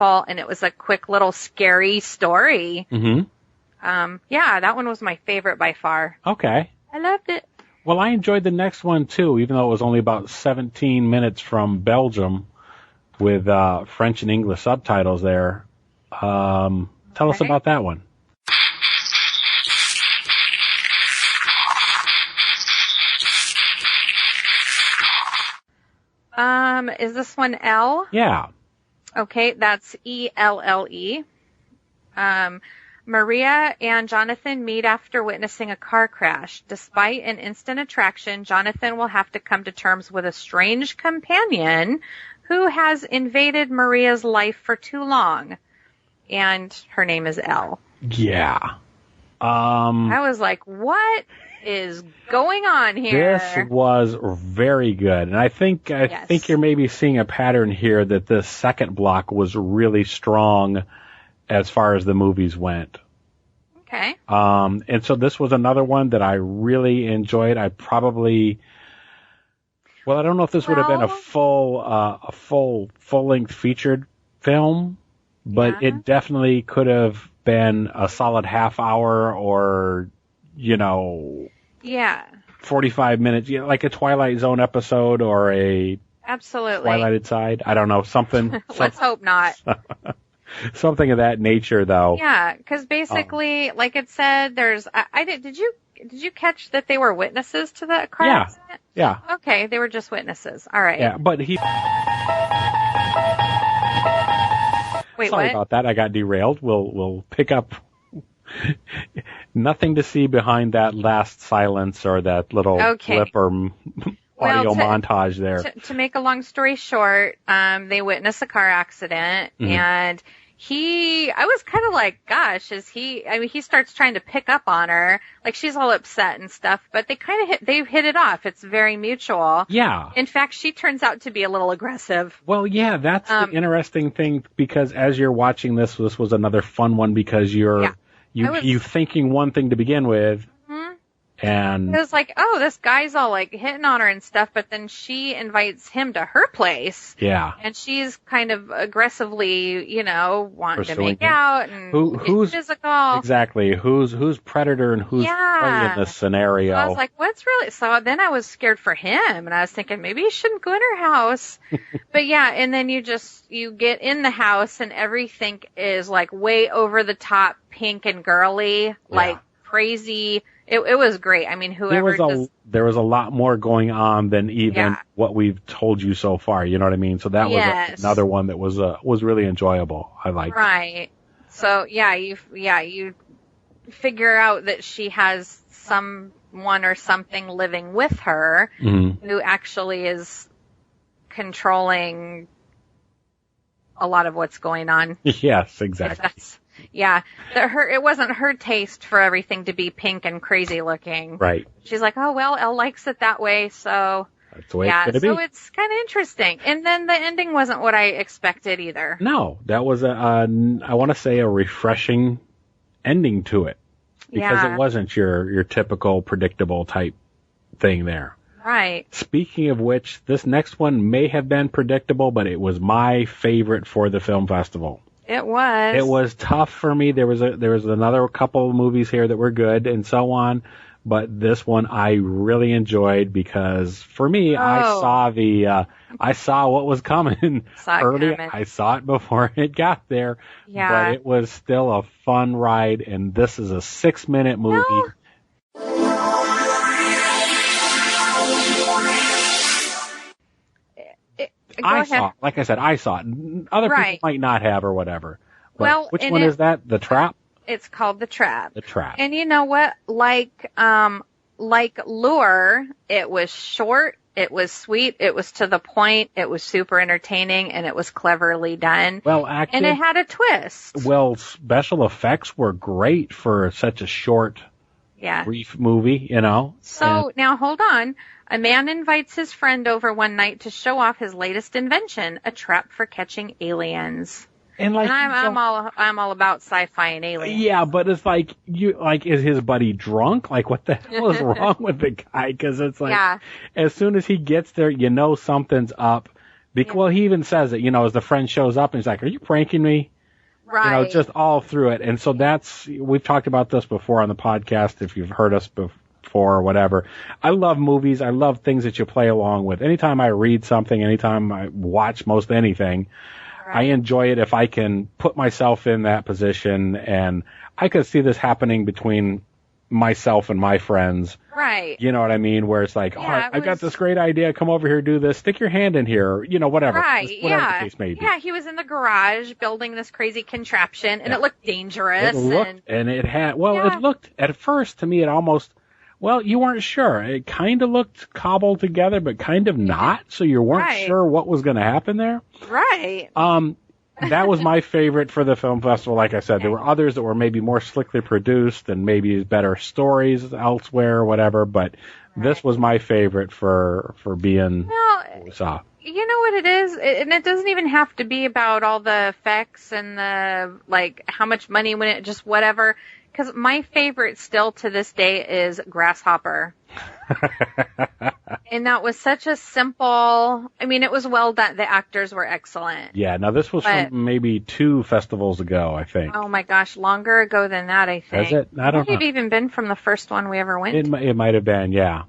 and it was a quick little scary story. Yeah, that one was my favorite by far. Okay. I loved it. Well, I enjoyed the next one, too, even though it was only about 17 minutes from Belgium with French and English subtitles there. Tell us about that one. Is this one L? Yeah. Okay, that's ELLE. Maria and Jonathan meet after witnessing a car crash. Despite an instant attraction, Jonathan will have to come to terms with a strange companion who has invaded Maria's life for too long. And her name is Elle. Yeah. I was like, what is going on here? This was very good. And I think you're maybe seeing a pattern here that this second block was really strong as far as the movies went. Okay. And so this was another one that I really enjoyed. I don't know if this would have been a full-length featured film, but it definitely could have been a solid half hour or, 45 minutes, like a Twilight Zone episode or a Twilighted Side. I don't know, something. Let's hope not. Something of that nature, though. Yeah, because basically, like it said, did you catch that they were witnesses to the car accident? Yeah. Okay, they were just witnesses. All right. Yeah, but Wait, Sorry what? about that. I got derailed. We'll pick up. Nothing to see behind that last silence or that little clip or audio montage there. To make a long story short, they witness a car accident, and I was kind of like, gosh, he starts trying to pick up on her, like she's all upset and stuff, but they've hit it off. It's very mutual. Yeah. In fact, she turns out to be a little aggressive. Well, yeah, that's the interesting thing, because as you're watching this was another fun one, because you thinking one thing to begin with, and it was like, oh, this guy's all like hitting on her and stuff, but then she invites him to her place. Yeah. And she's kind of aggressively, wanting to make him out and who's physical. Exactly. Who's predator and who's prey in this scenario. So I was like, so then I was scared for him, and I was thinking maybe he shouldn't go in her house. But yeah, and then you get in the house and everything is like way over the top, pink and girly, like crazy. It was great. I mean, there was a lot more going on than even what we've told you so far. You know what I mean? So that was another one that was really enjoyable. I liked it. Right. So you figure out that she has someone or something living with her who actually is controlling a lot of what's going on. Yes, exactly. It wasn't her taste for everything to be pink and crazy looking. Right. She's like, oh, well, Elle likes it that way, so... That's the way it's going to be. So it's kind of interesting. And then the ending wasn't what I expected either. No, that was I want to say a refreshing ending to it. Because it wasn't your typical predictable type thing there. Right. Speaking of which, this next one may have been predictable, but it was my favorite for the film festival. It was. It was tough for me. There was another couple of movies here that were good and so on, but this one I really enjoyed because for me, I saw what was coming early. I saw it before it got there. Yeah. But it was still a fun ride, and this is a 6-minute movie. No. I saw it. Other people might not have or whatever. But which one is that? The Trap? It's called The Trap. The Trap. And you know what? Like Lure, it was short, it was sweet, it was to the point, it was super entertaining, and it was cleverly done. And it had a twist. Well, special effects were great for such a short, brief movie, So now hold on. A man invites his friend over one night to show off his latest invention, a trap for catching aliens. And I'm all about sci-fi and aliens. Yeah, but it's like is his buddy drunk? Like, what the hell is wrong with the guy? Because it's like, as soon as he gets there, something's up Well, he even says it, as the friend shows up and he's like, "Are you pranking me?" Right. Just all through it. And so we've talked about this before on the podcast if you've heard us before or whatever. I love movies. I love things that you play along with. Anytime I read something, anytime I watch most anything, I enjoy it if I can put myself in that position, and I could see this happening between myself and my friends. Right. You know what I mean? Where it's like, I got this great idea. Come over here, do this. Stick your hand in here. Whatever. Right. Whatever the case may be. Yeah, he was in the garage building this crazy contraption, and it looked dangerous. It looked, at first, to me, it almost, you weren't sure. It kind of looked cobbled together, but kind of not. So you weren't sure what was going to happen there. Right. That was my favorite for the film festival. Like I said, there were others that were maybe more slickly produced and maybe better stories elsewhere or whatever, but this was my favorite for being what we saw. You know what it is? And it doesn't even have to be about all the effects and how much money went it, just whatever. Because my favorite still to this day is Grasshopper. And that was such a simple, it was well done. The actors were excellent. Yeah, now this was from maybe 2 festivals ago, I think. Oh my gosh, longer ago than that, I think. Is it? I don't know. It might have even been from the first one we ever went to. It might have been, yeah.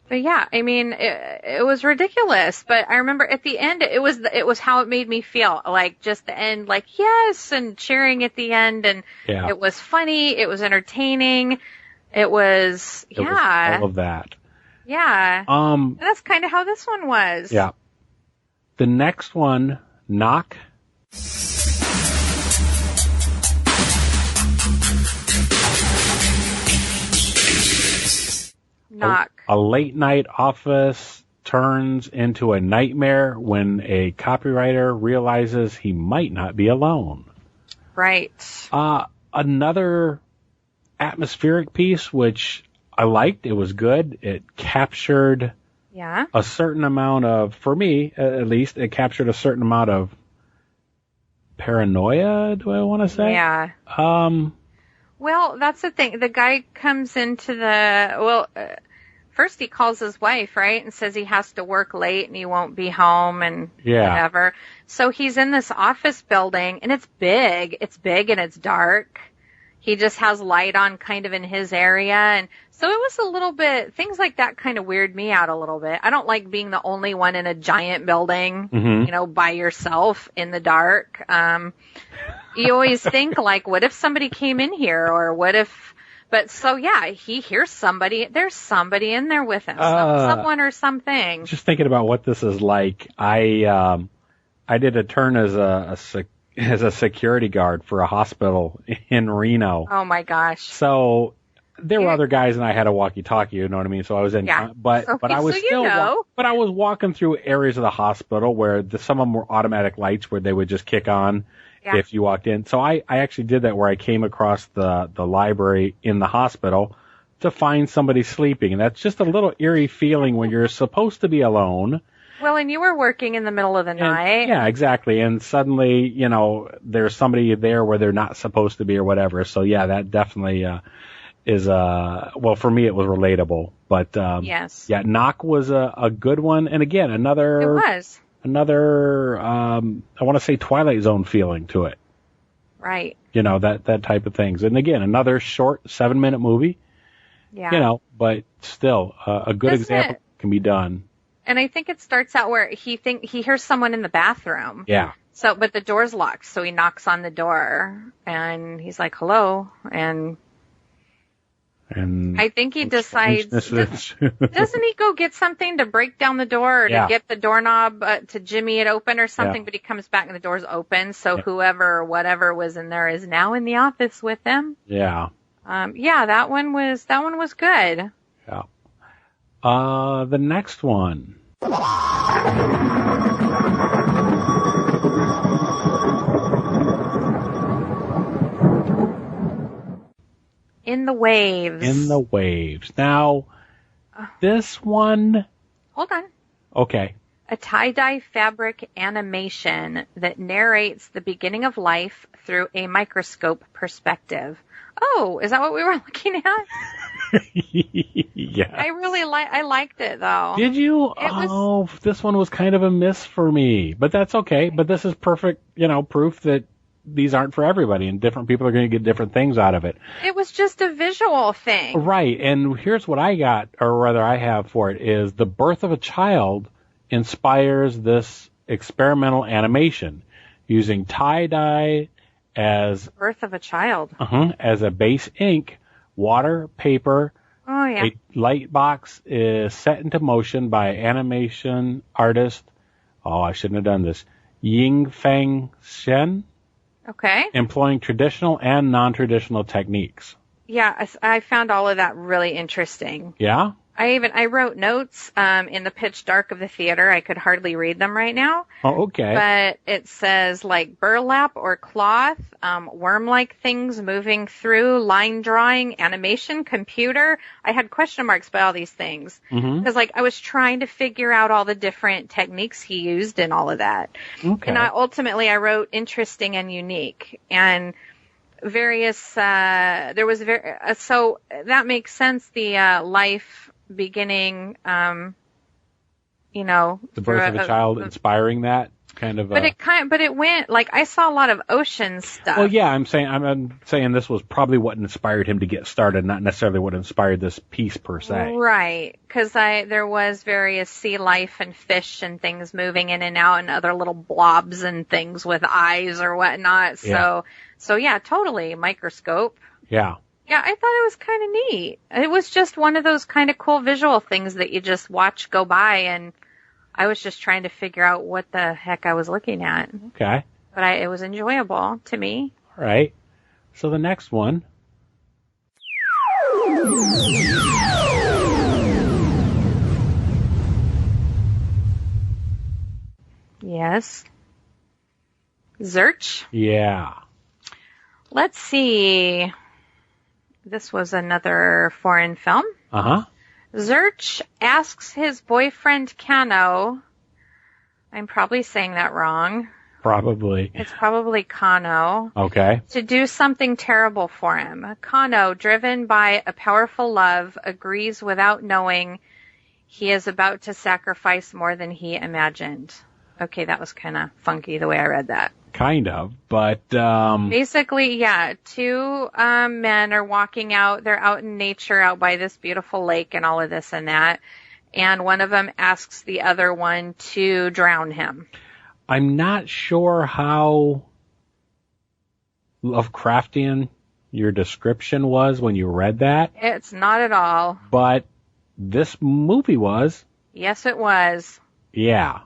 But yeah, it was ridiculous. But I remember at the end, it was how it made me feel. Like just the end, like yes, and cheering at the end, and it was funny, it was entertaining, it was all of that. Yeah. And that's kind of how this one was. Yeah. The next one, Knock. Knock. A late night office turns into a nightmare when a copywriter realizes he might not be alone. Right. Another atmospheric piece, which I liked. It was good. It captured a certain amount of, for me at least, it captured a certain amount of paranoia, do I want to say? Yeah. Well, that's the thing. The guy comes into first he calls his wife, right, and says he has to work late and he won't be home and whatever. So he's in this office building, and it's big. It's big and it's dark. He just has light on kind of in his area. And so it was a little bit, things like that kind of weird me out a little bit. I don't like being the only one in a giant building, by yourself in the dark. You always think like, what if somebody came in here, or what if, but so he hears somebody, there's somebody in there with him, someone or something. Just thinking about what this is like. I did a turn as a security guard for a hospital in Reno. Oh my gosh. So there were other guys and I had a walkie-talkie, you know what I mean? So I was in, but I was but I was walking through areas of the hospital where some of them were automatic lights where they would just kick on if you walked in. So I actually did that where I came across the library in the hospital to find somebody sleeping. And that's just a little eerie feeling when you're supposed to be alone. Well, and you were working in the middle of the night. Yeah, exactly. And suddenly, there's somebody there where they're not supposed to be or whatever. So yeah, that definitely is for me it was relatable. But yes. Yeah, Knock was a good one. And again, another I want to say Twilight Zone feeling to it. Right. That type of things. And again, another short 7-minute movie. Yeah. But still a good example can be done. And I think it starts out where he hears someone in the bathroom. Yeah. So, but the door's locked, so he knocks on the door, and he's like, "Hello," and I think he decides, doesn't he go get something to break down the door or to get the doorknob to jimmy it open or something? But he comes back and the door's open, so whoever or whatever was in there is now in the office with him. Yeah. That one was good. Yeah. The next one. In the Waves. In the Waves. Now, this one. Hold on. Okay. a tie-dye fabric animation that narrates the beginning of life through a microscope perspective. Oh, is that what we were looking at? Yeah. I liked it though. Did you? This one was kind of a miss for me, but that's okay. But this is perfect, proof that these aren't for everybody and different people are going to get different things out of it. It was just a visual thing. Right. And here's what I got, or rather I have for it, is the birth of a child inspires this experimental animation using tie-dye as birth of a child. As a base ink, water, paper. Oh yeah. A light box is set into motion by animation artist. Oh, I shouldn't have done this. Yingfeng Shen. Okay. Employing traditional and non-traditional techniques. Yeah, I found all of that really interesting. Yeah? I wrote notes in the pitch dark of the theater. I could hardly read them right now. Oh, okay. But it says like burlap or cloth, worm-like things moving through, line drawing, animation, computer. I had question marks by all these things. Because I was trying to figure out all the different techniques he used and all of that. Okay. And I wrote interesting and unique. And various, so that makes sense, the life beginning, the birth of a child inspiring that kind of. But it went I saw a lot of ocean stuff. Well, yeah, I'm saying this was probably what inspired him to get started, not necessarily what inspired this piece per se. Right, because there was various sea life and fish and things moving in and out and other little blobs and things with eyes or whatnot. Yeah. So yeah, totally microscope. Yeah. Yeah, I thought it was kind of neat. It was just one of those kind of cool visual things that you just watch go by, and I was just trying to figure out what the heck I was looking at. Okay. But it was enjoyable to me. All right. So the next one. Yes. Zurch? Yeah. Let's see. This was another foreign film. Zurch asks his boyfriend Kano, I'm probably saying that wrong. Probably. It's probably Kano. Okay. To do something terrible for him. Kano, driven by a powerful love, agrees without knowing he is about to sacrifice more than he imagined. Okay, that was kind of funky the way I read that. Kind of, but basically, yeah, two men are walking out. They're out in nature, out by this beautiful lake and all of this and that. And one of them asks the other one to drown him. I'm not sure how Lovecraftian your description was when you read that. It's not at all. But this movie was. Yes, it was. Yeah.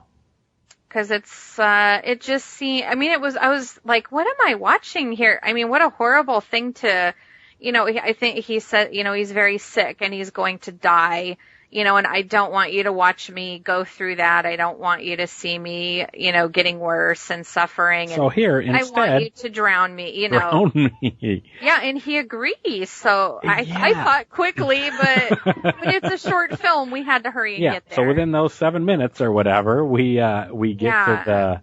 Because it just seemed, I was like, what am I watching here? I mean, what a horrible thing to, I think he said, he's very sick and he's going to die, and I don't want you to watch me go through that. I don't want you to see me, getting worse and suffering. So here, instead. I want you to drown me, Drown me. Yeah, and he agrees. So I thought quickly, but it's a short film. We had to hurry and get there. So within those 7 minutes or whatever, we get to the,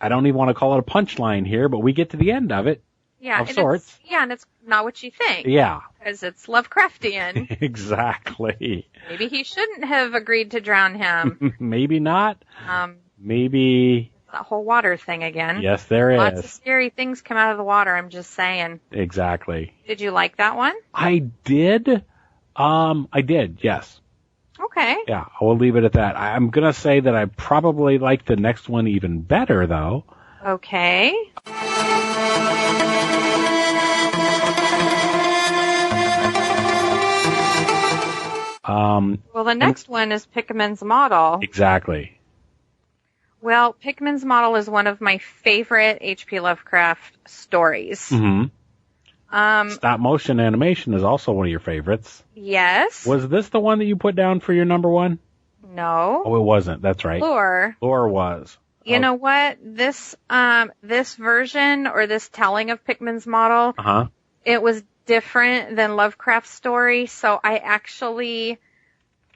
I don't even want to call it a punchline here, but we get to the end of it. Yeah, of sorts. And it's not what you think. Yeah. Because it's Lovecraftian. Exactly. Maybe he shouldn't have agreed to drown him. Maybe not. Maybe. That whole water thing again. Yes, there is. Lots of scary things come out of the water, I'm just saying. Exactly. Did you like that one? I did. Yes. Okay. Yeah, I will leave it at that. I'm going to say that I probably like the next one even better, though. Okay. Well, the next one is Pickmans Model. Exactly. Well, Pickmans Model is one of my favorite H.P. Lovecraft stories. Mm-hmm. Stop motion animation is also one of your favorites. Yes. Was this the one that you put down for your number one? No. Oh, it wasn't. That's right. Lore was. You know what? This version or this telling of Pickman's Model, it was different than Lovecraft's story, so I actually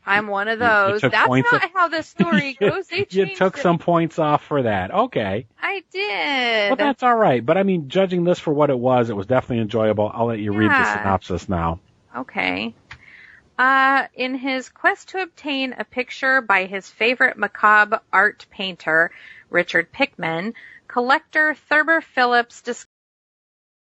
I'm one of those. That's not how the story goes. They you took some points off for that. Okay. I did. Well, that's all right. But I mean, judging this for what it was definitely enjoyable. I'll let you read the synopsis now. Okay. In his quest to obtain a picture by his favorite macabre art painter, Richard Pickman, collector Thurber Phillips